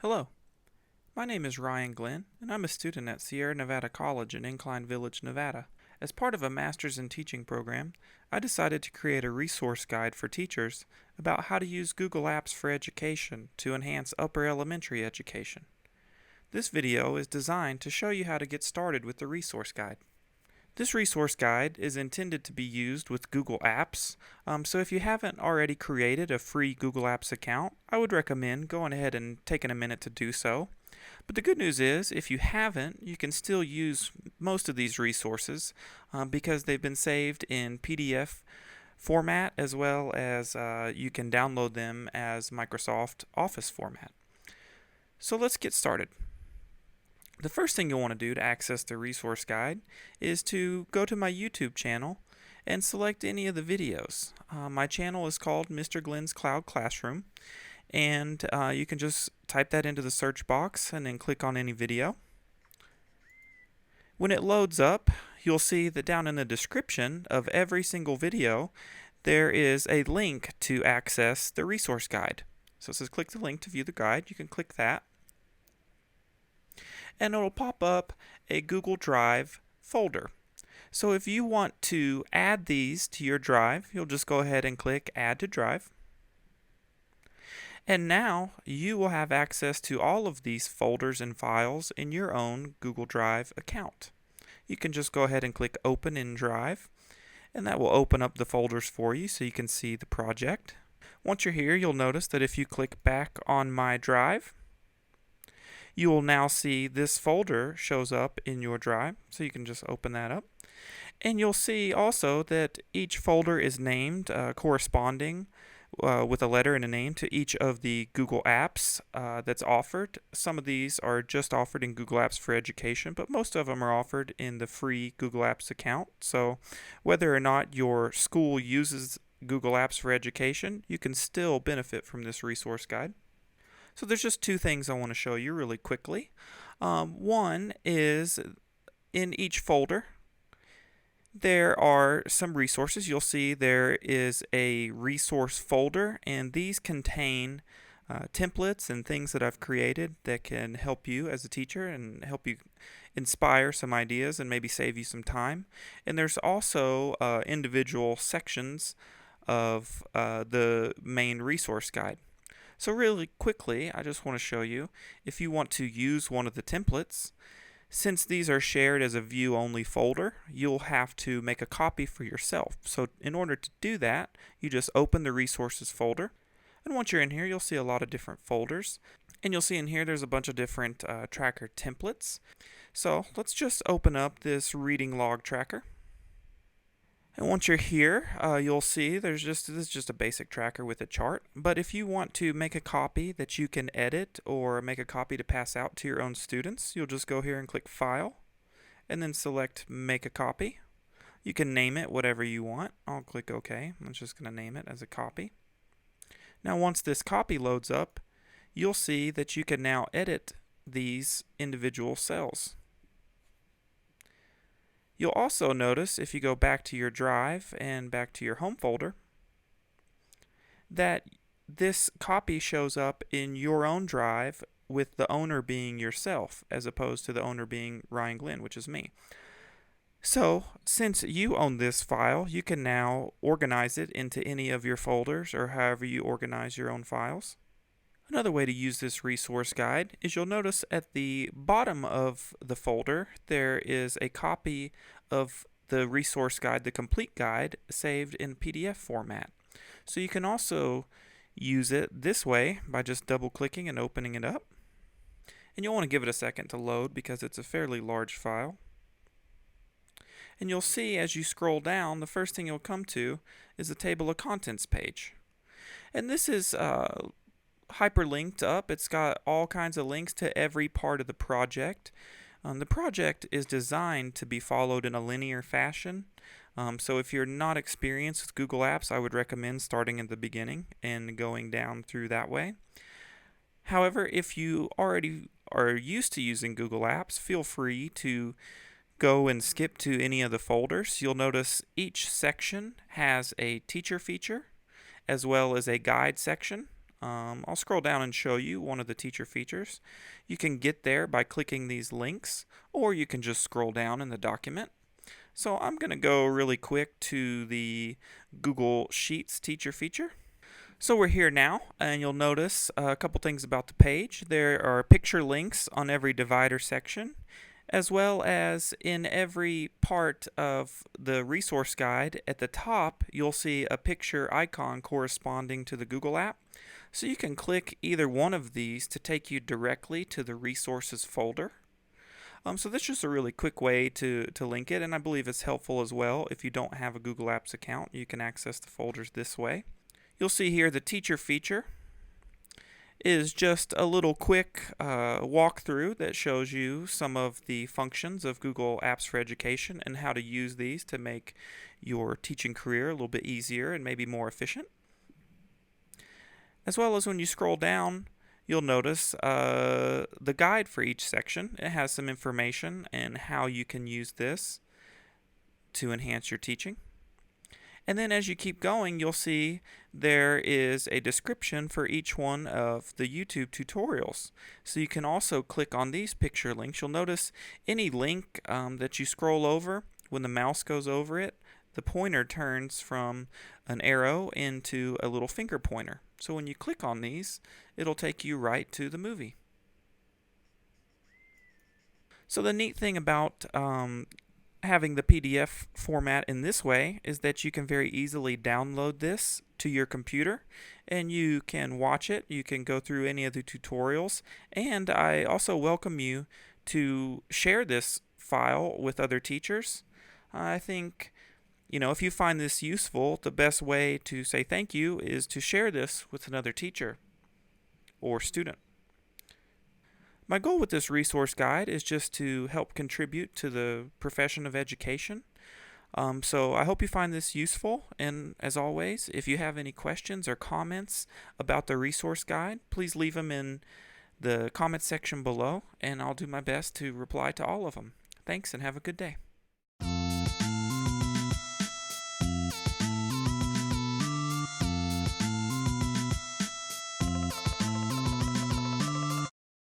Hello, my name is Ryan Glenn, and I'm a student at Sierra Nevada College in Incline Village, Nevada. As part of a master's in teaching program, I decided to create a resource guide for teachers about how to use Google Apps for education to enhance upper elementary education. This video is designed to show you how to get started with the resource guide. This resource guide is intended to be used with Google Apps, so if you haven't already created a free Google Apps account, I would recommend going ahead and taking a minute to do so. But the good news is, if you haven't, you can still use most of these resources because they've been saved in PDF format as well as you can download them as Microsoft Office format. So let's get started. The first thing you'll want to do to access the resource guide is to go to my YouTube channel and select any of the videos. My channel is called Mr. Glenn's Cloud Classroom, and you can just type that into the search box and then click on any video. When it loads up, you'll see that down in the description of every single video there is a link to access the resource guide. So it says click the link to view the guide. You can click that, and it'll pop up a Google Drive folder. So if you want to add these to your drive, you'll just go ahead and click Add to Drive. And now you will have access to all of these folders and files in your own Google Drive account. You can just go ahead and click Open in Drive, and that will open up the folders for you so you can see the project. Once you're here, you'll notice that if you click back on My Drive, you will now see this folder shows up in your drive, so you can just open that up. And you'll see also that each folder is named corresponding with a letter and a name to each of the Google Apps that's offered. Some of these are just offered in Google Apps for Education, but most of them are offered in the free Google Apps account. So whether or not your school uses Google Apps for Education, you can still benefit from this resource guide. So there's just two things I want to show you really quickly. One is in each folder there are some resources. You'll see there is a resource folder, and these contain templates and things that I've created that can help you as a teacher and help you inspire some ideas and maybe save you some time. And there's also individual sections of the main resource guide. So really quickly, I just want to show you, if you want to use one of the templates, since these are shared as a view-only folder, you'll have to make a copy for yourself. So in order to do that, you just open the resources folder. And once you're in here, you'll see a lot of different folders. And you'll see in here there's a bunch of different tracker templates. So let's just open up this reading log tracker. And once you're here, you'll see this is just a basic tracker with a chart. But if you want to make a copy that you can edit or make a copy to pass out to your own students, you'll just go here and click File and then select Make a Copy. You can name it whatever you want. I'll click OK. I'm just going to name it as a copy. Now once this copy loads up, you'll see that you can now edit these individual cells. You'll also notice, if you go back to your drive and back to your home folder, that this copy shows up in your own drive with the owner being yourself, as opposed to the owner being Ryan Glenn, which is me. So, since you own this file, you can now organize it into any of your folders or however you organize your own files. Another way to use this resource guide is you'll notice at the bottom of the folder there is a copy of the resource guide, the complete guide, saved in PDF format. So you can also use it this way by just double clicking and opening it up. And you'll want to give it a second to load because it's a fairly large file. And you'll see as you scroll down, the first thing you'll come to is the table of contents page. And this is hyperlinked up. It's got all kinds of links to every part of the project. The project is designed to be followed in a linear fashion. So if you're not experienced with Google Apps, I would recommend starting at the beginning and going down through that way. However, if you already are used to using Google Apps, feel free to go and skip to any of the folders. You'll notice each section has a teacher feature as well as a guide section. I'll scroll down and show you one of the teacher features. You can get there by clicking these links, or you can just scroll down in the document. So I'm going to go really quick to the Google Sheets teacher feature. So we're here now, and you'll notice a couple things about the page. There are picture links on every divider section, as well as in every part of the resource guide. At the top, you'll see a picture icon corresponding to the Google app. So you can click either one of these to take you directly to the resources folder. So this is just a really quick way to link it, and I believe it's helpful as well. If you don't have a Google Apps account, you can access the folders this way. You'll see here the teacher feature is just a little quick walkthrough that shows you some of the functions of Google Apps for Education and how to use these to make your teaching career a little bit easier and maybe more efficient. As well as when you scroll down, you'll notice the guide for each section. It has some information and how you can use this to enhance your teaching. And then as you keep going, you'll see there is a description for each one of the YouTube tutorials. So you can also click on these picture links. You'll notice any link that you scroll over, when the mouse goes over it, the pointer turns from an arrow into a little finger pointer. So when you click on these, it'll take you right to the movie. So the neat thing about having the PDF format in this way is that you can very easily download this to your computer and you can watch it. You can go through any of the tutorials, and I also welcome you to share this file with other teachers. I think, if you find this useful, the best way to say thank you is to share this with another teacher or student. My goal with this resource guide is just to help contribute to the profession of education. So I hope you find this useful, and as always, if you have any questions or comments about the resource guide, please leave them in the comment section below, and I'll do my best to reply to all of them. Thanks, and have a good day.